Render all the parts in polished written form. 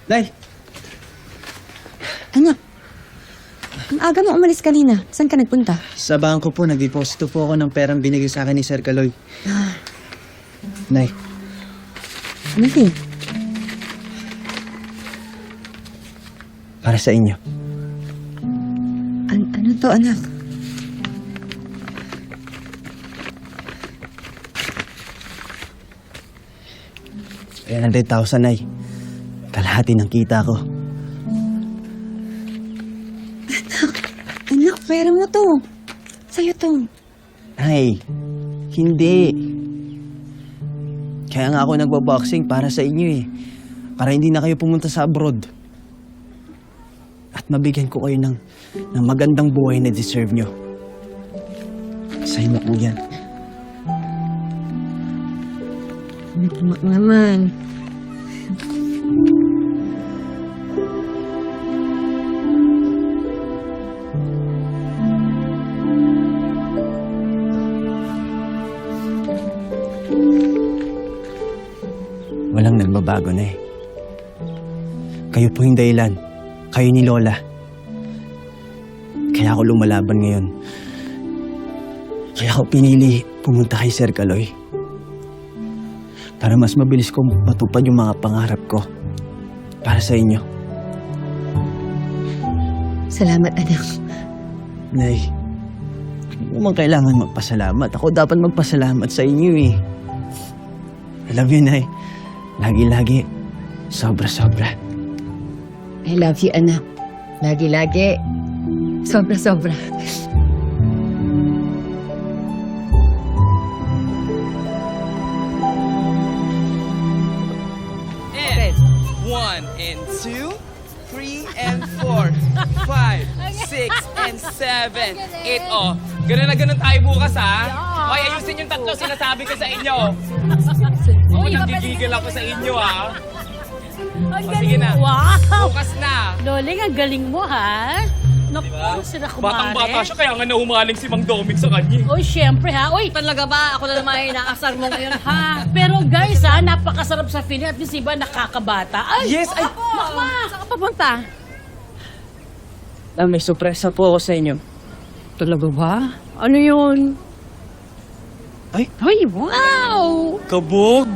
Nay! Anak, ang aga mo umalis kanina. Saan ka nagpunta? Sa bangko po, nagdeposito po ako ng perang binigay sa akin ni Sir Kaloy. Nay, Ano yun? para sa inyo. Ano to, anak? Ayan, 100,000, Nay. Kalahati ng kita ko. Anak, pera mo to. Sa'yo to. Nay, hindi. Kaya nga ako nagbaboxing para sa inyo eh. Para hindi na kayo pumunta sa abroad. At mabigyan ko kayo ng magandang buhay na deserve nyo. Sa'yo na po yan. Anak naman. Walang nagbabago na eh. Kayo po yung dahilan. Kayo ni Lola. Kaya ako lumalaban ngayon. Kaya ako pinili pumunta kay Sir Kaloy. Para mas mabilis ko matupad yung mga pangarap ko. Para sa inyo. Salamat, anak. Nay, hindi naman kailangan magpasalamat. Ako dapat magpasalamat sa inyo eh. I love you, Nay. Lagi-lagi. Sobra-sobra. I love you, anak. Lagi-lagi. Sobra-sobra. And 1 and 2, 3 and 4, 5, 6 and 7, 8. Oh, ganun na ganun tayo bukas, ha? Okay, ayusin yung tatlo sinasabi ko sa inyo. Oo, nanggigigil ako sa inyo, ha? O, sige na. Wow! Bukas na. Loling, ang galing mo, ha? Naku, Diba? sila kumare. Batang-bata siya, kaya nga naumaling si Mang Doming sa kanya. Uy, syempre, ha? Uy, Talaga ba? Ako na naman yung inaasar mo ngayon, ha? pero guys, ha? Napakasarap sa feeling at least iba nakakabata. Ay! Yes, ay... Mama! Saan ka papunta? May sorpresa po ako sa inyo. Talaga ba? Ano yun? Ay, wow! Kabog!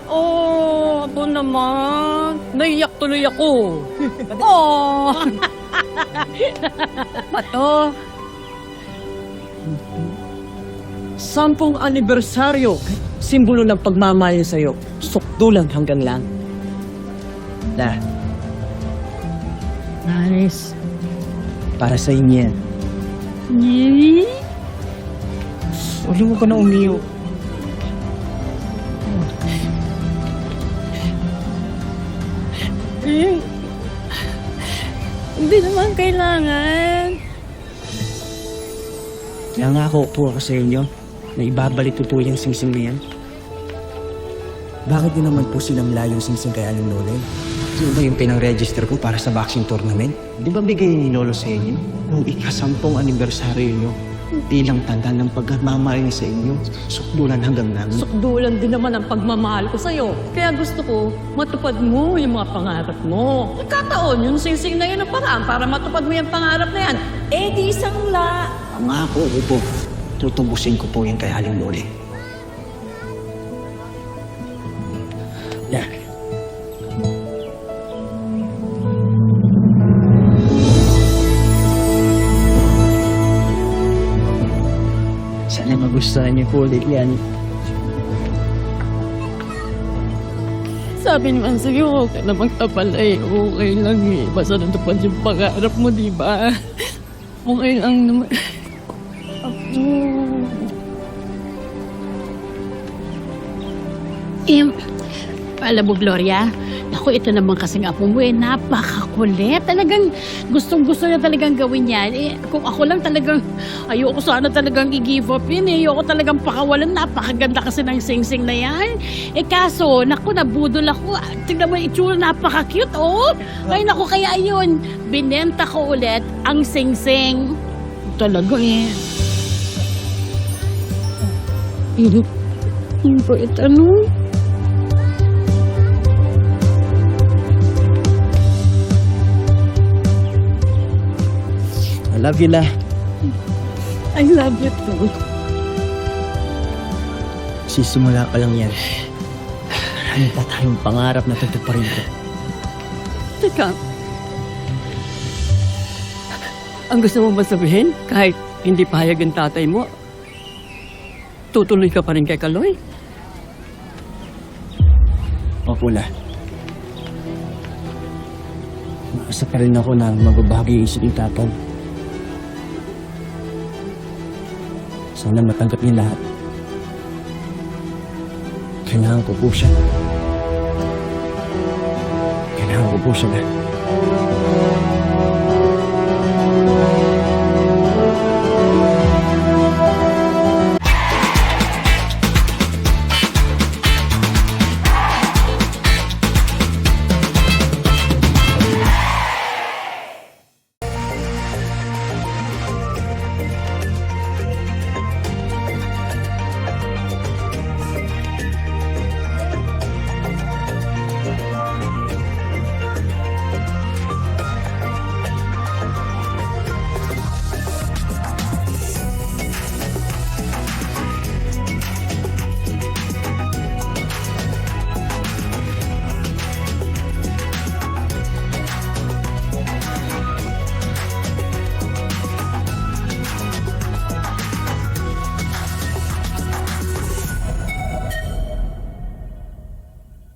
Oh, ako naman. Naiyak tuloy ako. Oh! Pato. 10 anibersaryo. Simbolo ng pagmamahal sa'yo. Sukdulan hanggang lang. Na, Nice. para sa inyo yan. Yee! Uli mo ka na umiyo. Hindi naman kailangan. Nangako po ako sa inyo na ibabalik ko po yung singsing na yan. Bakit din naman po silang layong singsing kay Aling Lola? Sino ba yung pinang-register ko para sa boxing tournament? Di ba bigay ni Lolo sa inyo? Nung ika-10 anibersaryo nyo, bilang tanda ng pagmamahal niya sa inyo, sukdulan hanggang namin. Sukdulan din naman ang pagmamahal ko sa'yo. Kaya gusto ko, matupad mo yung mga pangarap mo. Nagkataon, yung singsing na yun ang paraan para matupad mo yung pangarap na yan. Eh di isang la. Pangako ko po, tutubusin ko po yung kay Aling Lola. Yeah. Sana magustuhan niyo po ulit yan. Sabi naman sa'yo, huwag ka na magtapalay. Okay lang eh. Basta natupad yung pangarap mo, di ba? Okay lang naman. Alam mo, Gloria, ako ito naman kasing apo mo eh, napakakulit. Talagang gustong-gusto na talagang gawin yan. Eh, kung ako lang talagang, ayoko sana talagang i-give up yun eh. Ayoko talagang pakawalan. Napakaganda kasi ng sing-sing na yan. Eh kaso, naku, nabudol ako. Tignan mo yung itsura, napaka-cute, oh. Ay, naku, kaya yun, binenta ko ulit ang sing-sing. Talaga eh. Ang bait, ano? love you, La. I love you too. Sisimula pa lang yan. Marami pa tayong pangarap na tutuparin ko. Teka. Ang gusto mo ba sabihin? Kahit hindi pahayag ang tatay mo, tutuloy ka pa rin kay Kaloy? Opo, La. Maasa pa rin ako na magbabago yung isip ni Tatang. Sana matanggap niya lahat. Kailangan ko po siya. Kailangan ko po siya, La.